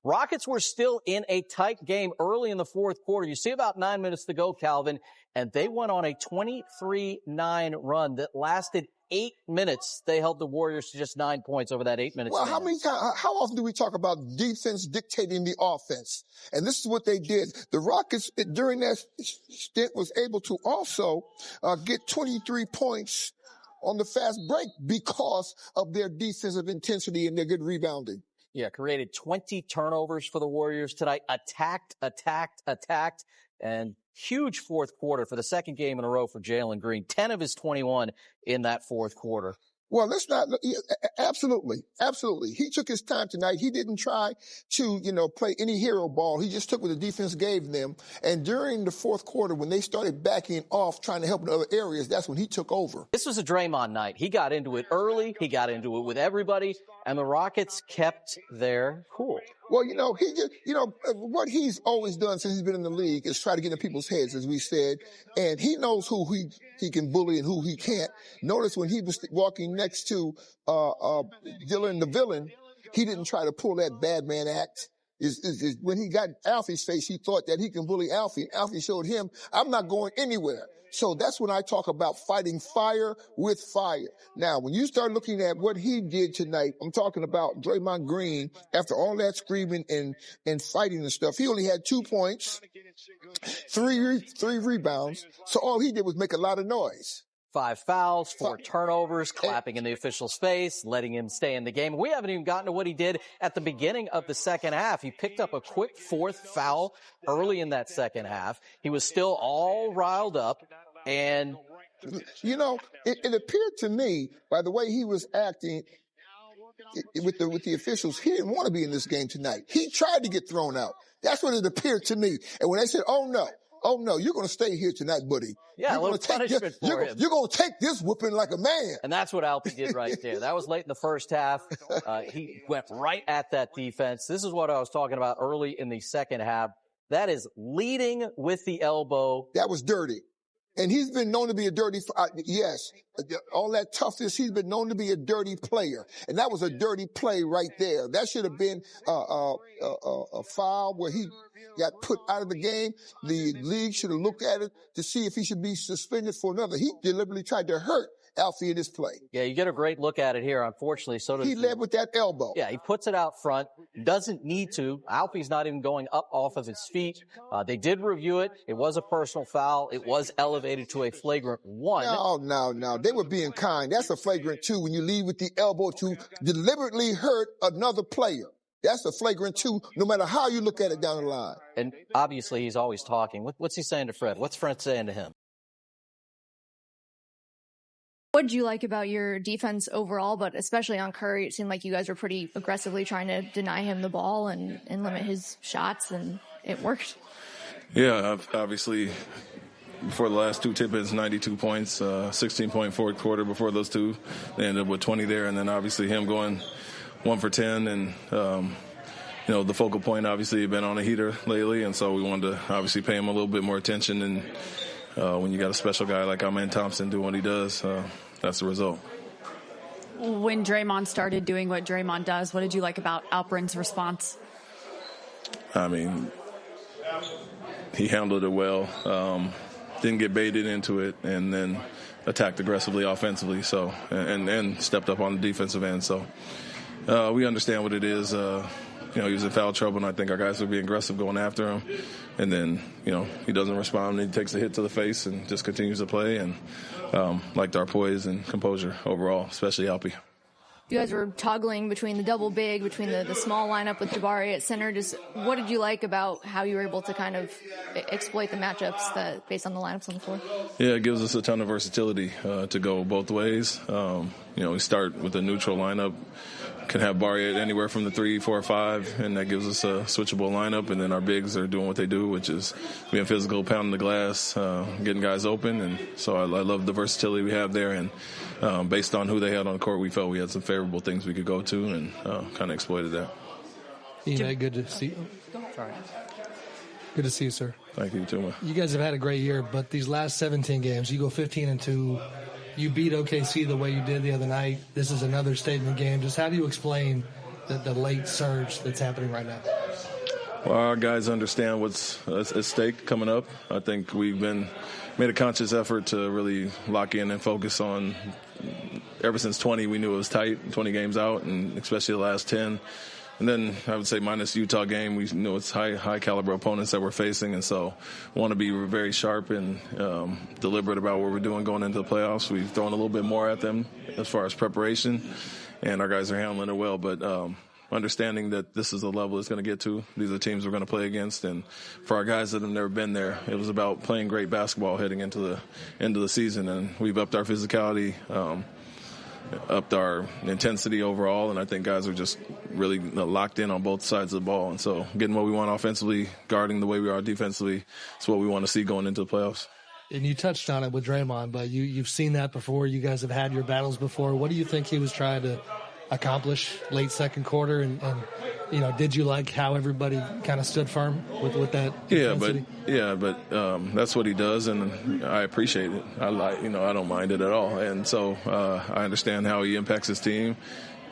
Rockets were still in a tight game early in the fourth quarter. You see about 9 minutes to go, Calvin, and they went on a 23-9 run that lasted 8 minutes. They held the Warriors to just 9 points over that 8 minutes. Well, how often do we talk about defense dictating the offense? And this is what they did. The Rockets, during that stint, was able to also get 23 points on the fast break because of their defensive intensity and their good rebounding. Yeah, created 20 turnovers for the Warriors tonight. Attacked, and huge fourth quarter for the second game in a row for Jalen Green. 10 of his 21 in that fourth quarter. Well, let's not, absolutely. He took his time tonight. He didn't try to, play any hero ball. He just took what the defense gave them. And during the fourth quarter, when they started backing off, trying to help in other areas, that's when he took over. This was a Draymond night. He got into it early. He got into it with everybody. And the Rockets kept their cool. Well, he just, what he's always done since he's been in the league is try to get in people's heads, as we said. And he knows who he can bully and who he can't. Notice when he was walking next to Dylan the villain, he didn't try to pull that bad man act. When he got Alfie's face, he thought that he can bully Alfie. Alfie showed him, I'm not going anywhere. So that's when I talk about fighting fire with fire. Now, when you start looking at what he did tonight, I'm talking about Draymond Green, after all that screaming and fighting and stuff, he only had 2 points, three rebounds. So all he did was make a lot of noise. 5 fouls, 4 turnovers, clapping in the official's face, letting him stay in the game. We haven't even gotten to what he did at the beginning of the second half. He picked up a quick 4th foul early in that second half. He was still all riled up, and it appeared to me, by the way he was acting with the officials, he didn't want to be in this game tonight. He tried to get thrown out. That's what it appeared to me. And when they said, oh no, you're going to stay here tonight, buddy. Yeah, a little punishment for him. You're going to take this whooping like a man. And that's what Alfie did right there. That was late in the first half. He went right at that defense. This is what I was talking about early in the second half. That is leading with the elbow. That was dirty. And he's been known to be a dirty, yes, all that toughness, he's been known to be a dirty player. And that was a dirty play right there. That should have been a foul where he got put out of the game. The league should have looked at it to see if he should be suspended for another. He deliberately tried to hurt Alfie in this play. Yeah, you get a great look at it here. Unfortunately, so does he led with that elbow. Yeah, he puts it out front. Doesn't need to. Alfie's not even going up off of his feet. They did review it. It was a personal foul. It was elevated to a flagrant 1. No. They were being kind. That's a flagrant 2 when you lead with the elbow to deliberately hurt another player. That's a flagrant 2, no matter how you look at it down the line. And obviously, he's always talking. What's he saying to Fred? What's Fred saying to him? What did you like about your defense overall, but especially on Curry? It seemed like you guys were pretty aggressively trying to deny him the ball and limit his shots, and it worked. Yeah, obviously, before the last 2 tip-ins, 92 points, 16-point fourth quarter before those 2. They ended up with 20 there, and then obviously him going 1 for 10, and the focal point obviously had been on a heater lately, and so we wanted to obviously pay him a little bit more attention. And when you got a special guy like Ime Thompson doing what he does, that's the result. When Draymond started doing what Draymond does, what did you like about Alperen's response? I mean, he handled it well, didn't get baited into it, and then attacked aggressively offensively, so and stepped up on the defensive end. So we understand what it is. He was in foul trouble, and I think our guys were being aggressive going after him. And then, he doesn't respond, and he takes a hit to the face and just continues to play. And liked our poise and composure overall, especially Alpie. You guys were toggling between the double big, between the small lineup with Jabari at center. Just what did you like about how you were able to kind of exploit the matchups based on the lineups on the floor? Yeah, it gives us a ton of versatility to go both ways. We start with a neutral lineup, can have Barry at anywhere from the 3, 4, 5, and that gives us a switchable lineup. And then our bigs are doing what they do, which is being physical, pounding the glass, getting guys open. And so I love the versatility we have there. And based on who they had on the court, we felt we had some favorable things we could go to, and kind of exploited that. Ime, good to see you. Sorry. Good to see you, sir. Thank you, too. You guys have had a great year, but these last 17 games, you go 15-2. You beat OKC the way you did the other night. This is another statement game. Just how do you explain the late surge that's happening right now? Well, our guys understand what's at stake coming up. I think we've made a conscious effort to really lock in and focus on. Ever since 20, we knew it was tight, 20 games out, and especially the last 10. And then I would say minus the Utah game, we know it's high caliber opponents that we're facing, and so want to be very sharp and deliberate about what we're doing going into the playoffs. We've thrown a little bit more at them as far as preparation, and our guys are handling it well. But understanding that this is the level it's going to get to, these are the teams we're going to play against, and for our guys that have never been there, it was about playing great basketball heading into the end of the season, and we've upped our physicality. Upped our intensity overall, and I think guys are just really locked in on both sides of the ball. And so getting what we want offensively, guarding the way we are defensively, is what we want to see going into the playoffs. And you touched on it with Draymond, but you've seen that before. You guys have had your battles before. What do you think he was trying to accomplish late second quarter? And did you like how everybody kind of stood firm with that intensity? But that's what he does, and I appreciate it. I don't mind it at all. And so I understand how he impacts his team,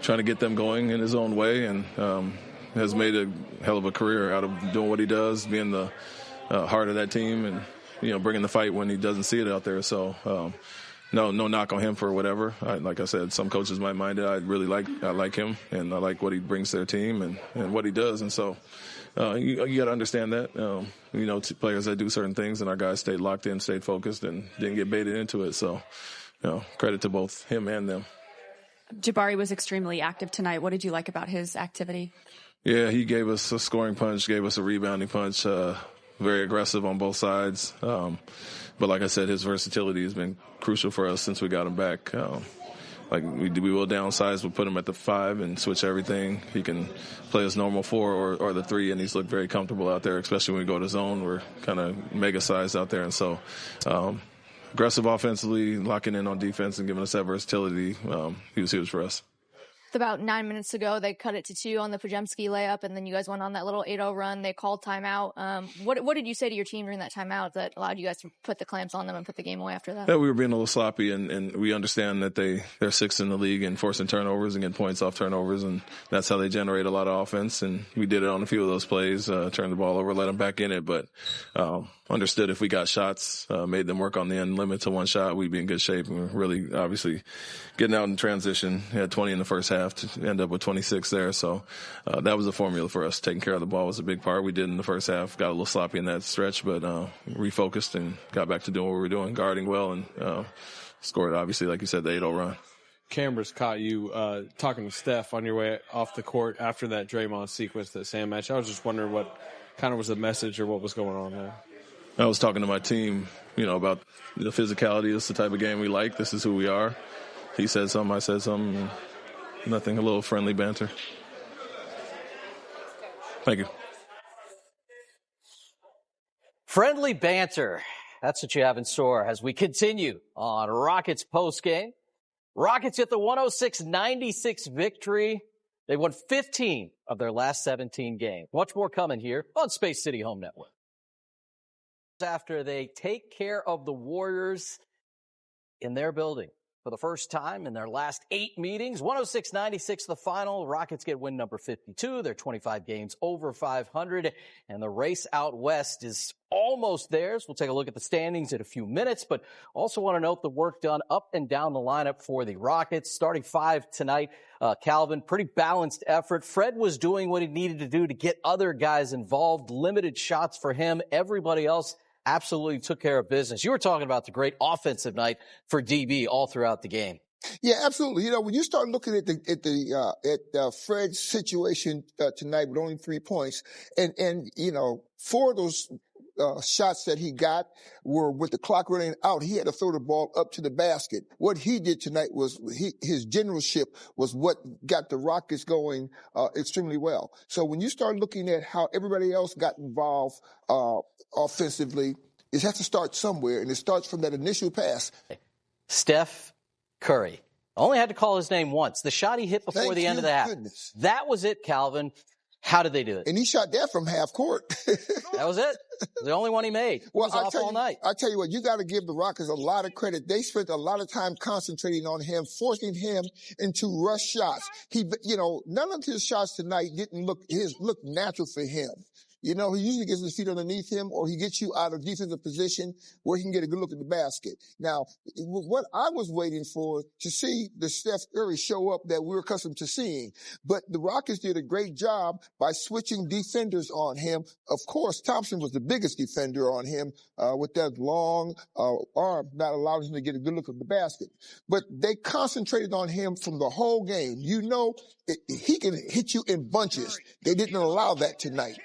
trying to get them going in his own way, and has made a hell of a career out of doing what he does, being the heart of that team, and bringing the fight when he doesn't see it out there. So. No knock on him for whatever. Like I said, some coaches might mind it. I like him, and I like what he brings to their team and what he does. And so you got to understand that. Players that do certain things, and our guys stayed locked in, stayed focused, and didn't get baited into it. So credit to both him and them. Jabari was extremely active tonight. What did you like about his activity? Yeah, he gave us a scoring punch, gave us a rebounding punch, very aggressive on both sides. But like I said, his versatility has been crucial for us since we got him back. We will downsize, we'll put him at the 5 and switch everything. He can play his normal 4 or the 3, and he's looked very comfortable out there, especially when we go to zone. We're kind of mega sized out there. And so aggressive offensively, locking in on defense and giving us that versatility, he was huge for us. About 9 minutes ago, they cut it to 2 on the Pajemski layup, and then you guys went on that little 8-0 run. They called timeout. What did you say to your team during that timeout that allowed you guys to put the clamps on them and put the game away after that? Yeah, we were being a little sloppy, and we understand that they're 6th in the league in forcing turnovers and getting points off turnovers, and that's how they generate a lot of offense. And we did it on a few of those plays, turned the ball over, let them back in it, but understood if we got shots, made them work on the end, limit to one shot, we'd be in good shape. And we're really obviously getting out in transition. Had 20 in the first half to end up with 26 there. So that was a formula for us. Taking care of the ball was a big part. We did in the first half. Got a little sloppy in that stretch, but refocused and got back to doing what we were doing, guarding well, and scored, obviously, like you said, the 8-0 run. Cameras caught you talking to Steph on your way off the court after that Draymond sequence that Sam match. I was just wondering what kind of was the message or what was going on there. I was talking to my team, about the physicality. This is the type of game we like. This is who we are. He said something, I said something. Nothing, a little friendly banter. Thank you. Friendly banter. That's what you have in store as we continue on Rockets postgame. Rockets get the 106-96 victory. They won 15 of their last 17 games. Much more coming here on Space City Home Network. After they take care of the Warriors in their building for the first time in their last 8 meetings, 106-96 the final. Rockets get win number 52. They're 25 games over 500, and the race out west is almost theirs. We'll take a look at the standings in a few minutes, but also want to note the work done up and down the lineup for the Rockets. Starting 5 tonight, Calvin, pretty balanced effort. Fred was doing what he needed to do to get other guys involved. Limited shots for him. Everybody else absolutely took care of business. You were talking about the great offensive night for DB all throughout the game. Yeah, absolutely. When you start looking at Fred's situation tonight with only 3 points, and 4 of those shots that he got were with the clock running out. He had to throw the ball up to the basket. What he did tonight was his generalship was what got the Rockets going extremely well. So when you start looking at how everybody else got involved offensively, it has to start somewhere, and it starts from that initial pass. Steph Curry only had to call his name once. The shot he hit before the end of the half. Goodness. That was it, Calvin. How did they do it? And he shot that from half court. That was it. The only one he made. Well, off all night. I tell you what, you got to give the Rockets a lot of credit. They spent a lot of time concentrating on him, forcing him into rush shots. None of his shots tonight looked natural for him. You know, he usually gets his feet underneath him, or he gets you out of defensive position where he can get a good look at the basket. Now, what I was waiting for to see the Steph Curry show up that we're accustomed to seeing. But the Rockets did a great job by switching defenders on him. Of course, Thompson was the biggest defender on him with that long arm, not allowing him to get a good look at the basket. But they concentrated on him from the whole game. You know, he can hit you in bunches. They didn't allow that tonight.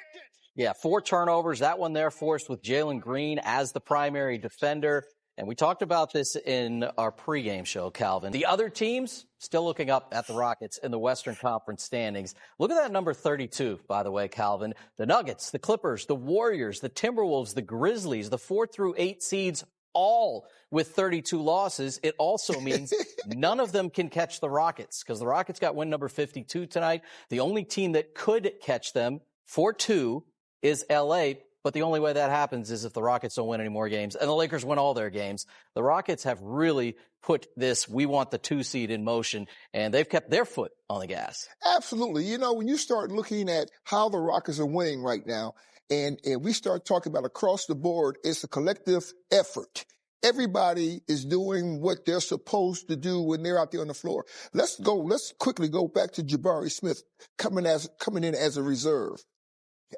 Yeah, 4 turnovers. That one there forced with Jalen Green as the primary defender. And we talked about this in our pregame show, Calvin. The other teams still looking up at the Rockets in the Western Conference standings. Look at that number 32, by the way, Calvin. The Nuggets, the Clippers, the Warriors, the Timberwolves, the Grizzlies, the 4 through 8 seeds, all with 32 losses. It also means none of them can catch the Rockets because the Rockets got win number 52 tonight. The only team that could catch them for 2 is L.A., but the only way that happens is if the Rockets don't win any more games and the Lakers win all their games. The Rockets have really put this "we want the 2 seed" in motion, and they've kept their foot on the gas. Absolutely. You know, when you start looking at how the Rockets are winning right now, and we start talking about across the board, it's a collective effort. Everybody is doing what they're supposed to do when they're out there on the floor. Let's quickly go back to Jabari Smith coming in as a reserve.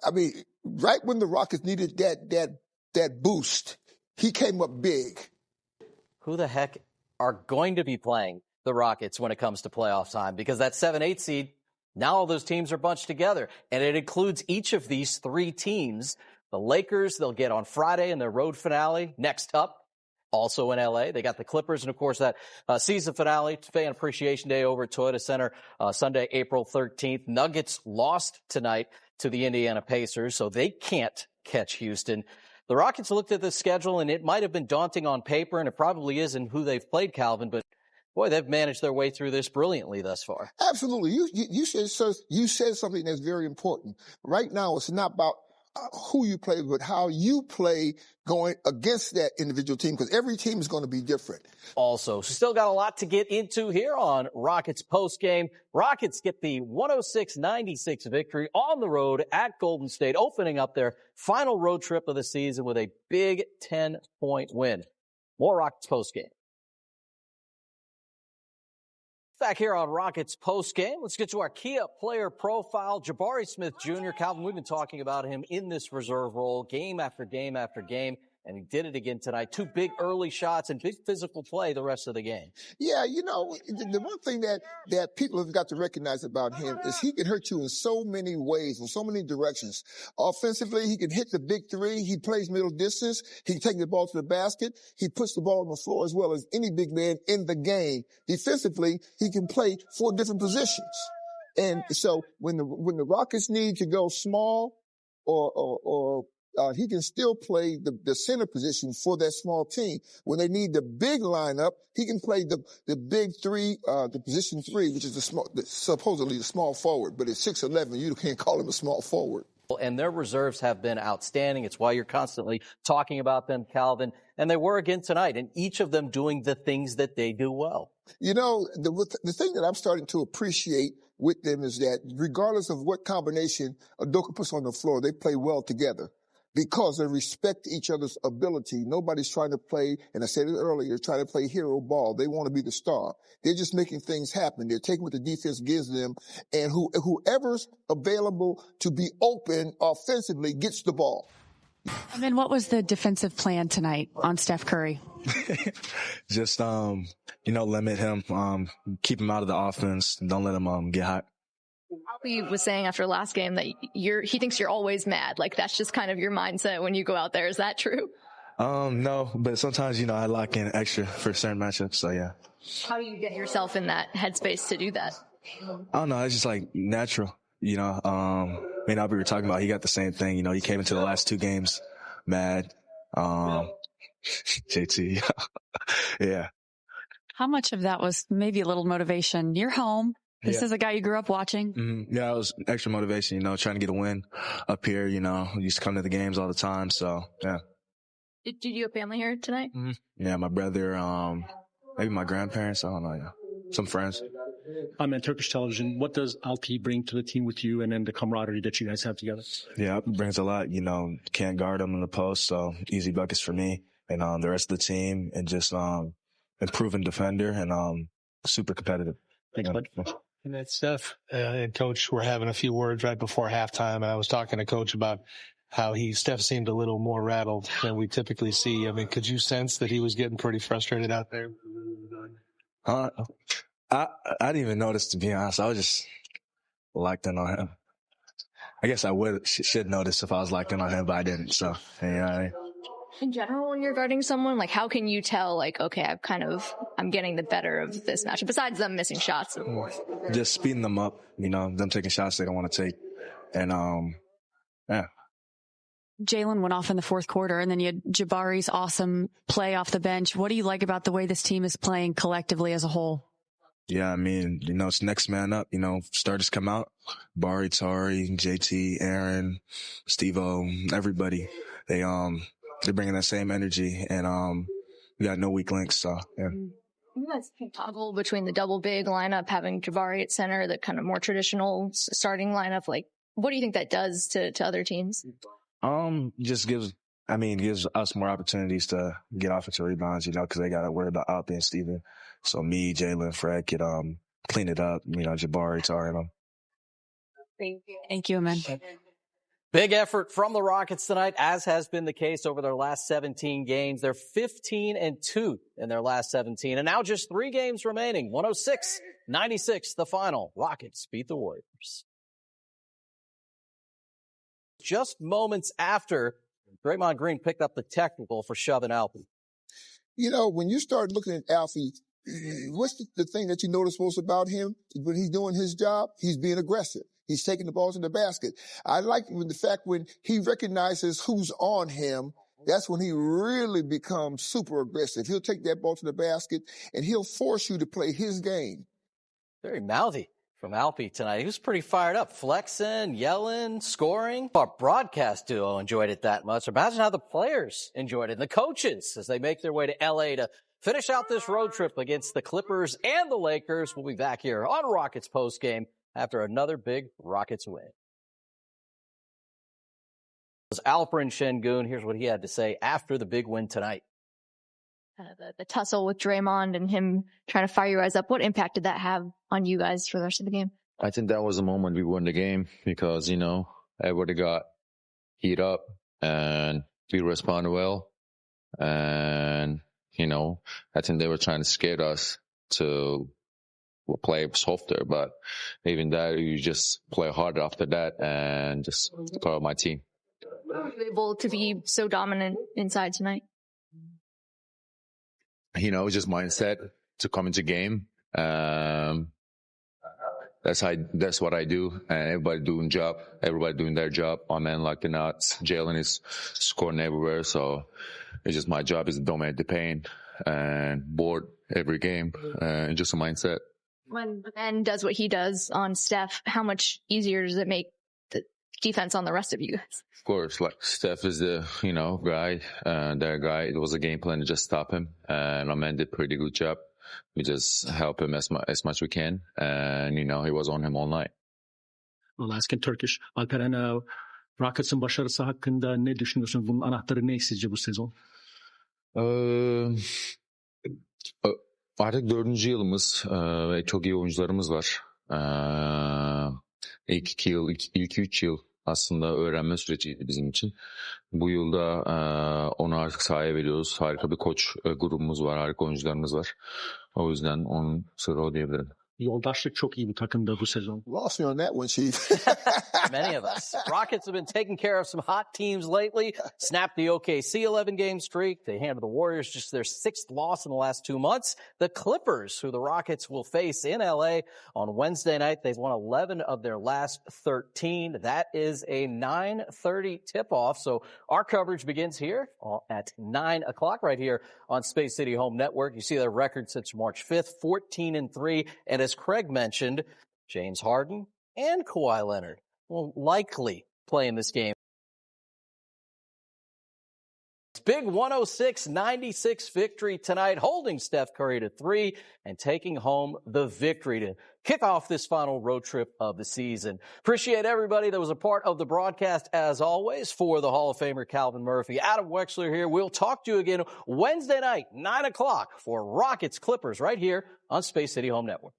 I mean, right when the Rockets needed that boost, he came up big. Who the heck are going to be playing the Rockets when it comes to playoff time? Because that 7-8 seed, now all those teams are bunched together, and it includes each of these 3 teams. The Lakers, they'll get on Friday in their road finale. Next up, also in L.A., they got the Clippers, and, of course, that season finale, Fan Appreciation Day over at Toyota Center, Sunday, April 13th. Nuggets lost tonight to the Indiana Pacers, so they can't catch Houston. The Rockets looked at the schedule, and it might have been daunting on paper, and it probably is in who they've played, Calvin, but boy, they've managed their way through this brilliantly thus far. Absolutely. You said something that's very important. Right now, it's not about who you play, but how you play going against that individual team, because every team is going to be different. Also, still got a lot to get into here on Rockets postgame. Rockets get the 106-96 victory on the road at Golden State, opening up their final road trip of the season with a big 10-point win. More Rockets postgame. Back here on Rockets postgame, let's get to our Kia player profile. Jabari Smith Jr. Calvin, we've been talking about him in this reserve role game after game after game, and he did it again tonight. 2 big early shots and big physical play the rest of the game. Yeah, you know, the one thing that people have got to recognize about him is he can hurt you in so many ways, in so many directions. Offensively, he can hit the big 3. He plays middle distance. He can take the ball to the basket. He puts the ball on the floor as well as any big man in the game. Defensively, he can play 4 different positions. And so when the Rockets need to go small or he can still play the center position for that small team. When they need the big lineup, he can play the big 3, the position 3, which is supposedly the small forward, but at 6'11", you can't call him a small forward. And their reserves have been outstanding. It's why you're constantly talking about them, Calvin. And they were again tonight, and each of them doing the things that they do well. You know, the thing that I'm starting to appreciate with them is that regardless of what combination Udoka puts on the floor, they play well together. Because they respect each other's ability. Nobody's trying to play, and I said it earlier, trying to play hero ball. They want to be the star. They're just making things happen. They're taking what the defense gives them, and whoever's available to be open offensively gets the ball. And then what was the defensive plan tonight on Steph Curry? Just, limit him, keep him out of the offense, and don't let him get hot. He was saying after last game that he thinks you're always mad. Like, that's just kind of your mindset when you go out there. Is that true? No, but sometimes, I lock in extra for certain matchups. So, yeah. How do you get yourself in that headspace to do that? I don't know. It's just like natural, me and we were talking about, he got the same thing. He came into the last 2 games mad. JT. Yeah. How much of that was maybe a little motivation? You're home. This is a guy you grew up watching. Mm-hmm. Yeah, it was extra motivation, trying to get a win up here, used to come to the games all the time. So, yeah. Did you have family here tonight? Mm-hmm. Yeah, my brother, maybe my grandparents. I don't know. Yeah. Some friends. I'm on Turkish television. What does Alpi bring to the team with you and then the camaraderie that you guys have together? Yeah, it brings a lot. Can't guard him in the post, so easy buckets for me and the rest of the team, and just improving defender and super competitive. Thanks, bud. And then Steph and Coach were having a few words right before halftime, and I was talking to Coach about how Steph seemed a little more rattled than we typically see. I mean, could you sense that he was getting pretty frustrated out there? I didn't even notice, to be honest. I was just locked in on him. I guess I should notice if I was locked in on him, but I didn't. So, yeah. In general, when you're guarding someone, like, how can you tell, like, okay, I'm getting the better of this matchup, besides them missing shots, of course? Just speeding them up, them taking shots they don't want to take. And, yeah. Jalen went off in the fourth quarter, and then you had Jabari's awesome play off the bench. What do you like about the way this team is playing collectively as a whole? Yeah, I mean, it's next man up. Starters come out. Bari, Tari, JT, Aaron, Steve-O, everybody. They're bringing that same energy, and we got no weak links. So, yeah. You guys can toggle between the double big lineup, having Jabari at center, the kind of more traditional starting lineup. Like, what do you think that does to other teams? Just gives us more opportunities to get offensive rebounds, because they got to worry about Alpi and Steven. So me, Jalen, Fred could clean it up, Jabari, Tari, and them. Thank you, Amen. Big effort from the Rockets tonight, as has been the case over their last 17 games. They're 15-2 in their last 17, and now just 3 games remaining. 106-96, the final. Rockets beat the Warriors. Just moments after Draymond Green picked up the technical for shoving Alpi. When you start looking at Alfie, what's the thing that you notice most about him? When he's doing his job, he's being aggressive. He's taking the ball to the basket. I like the fact when he recognizes who's on him, that's when he really becomes super aggressive. He'll take that ball to the basket, and he'll force you to play his game. Very mouthy from Alpi tonight. He was pretty fired up, flexing, yelling, scoring. Our broadcast duo enjoyed it that much. Imagine how the players enjoyed it, and the coaches, as they make their way to L.A. to finish out this road trip against the Clippers and the Lakers. We'll be back here on Rockets postgame after another big Rockets win. Alperen Şengün, here's what he had to say after the big win tonight. The tussle with Draymond and him trying to fire you guys up, what impact did that have on you guys for the rest of the game? I think that was the moment we won the game because, everybody got heat up and we responded well. And, I think they were trying to scare us to play softer, but even that, you just play harder after that and just proud of my team. Were you able to be so dominant inside tonight? Just mindset to come into game. That's what I do, and everybody doing their job. My man like the nuts. Jalen is scoring everywhere, so it's just my job is to dominate the paint and board every game, and just a mindset. When Ben does what he does on Steph, how much easier does it make the defense on the rest of you guys? Of course, like Steph is the, guy, their guy. It was a game plan to just stop him, and Amen did a pretty good job. We just help him as much we can, and, he was on him all night. I'll ask in Turkish. Alperen, Rockets'ın başarısı hakkında ne düşünüyorsun? Bunun anahtarı ne sizce bu sezon? Artık 4. yılımız ve çok iyi oyuncularımız var. İlk 3 yıl aslında öğrenme süreciydi bizim için. Bu yılda onu artık sahaya veriyoruz. Harika bir koç grubumuz var, harika oyuncularımız var. O yüzden onun sırrı o diyebilirim. Yoldaşlık çok iyi bu takımda bu sezon. Lost me on that one, Chief. Many of us. Rockets have been taking care of some hot teams lately. Snapped the OKC 11-game streak. They handed the Warriors just their 6th loss in the last 2 months. The Clippers, who the Rockets will face in L.A. on Wednesday night, they've won 11 of their last 13. That is a 9:30 tip-off. So our coverage begins here at 9 o'clock right here on Space City Home Network. You see their record since March 5th, 14-3. And as Craig mentioned, James Harden and Kawhi Leonard will likely play in this game. Big 106-96 victory tonight, holding Steph Curry to 3 and taking home the victory to kick off this final road trip of the season. Appreciate everybody that was a part of the broadcast as always. For the Hall of Famer Calvin Murphy, Adam Wexler here. We'll talk to you again Wednesday night, 9 o'clock for Rockets Clippers right here on Space City Home Network.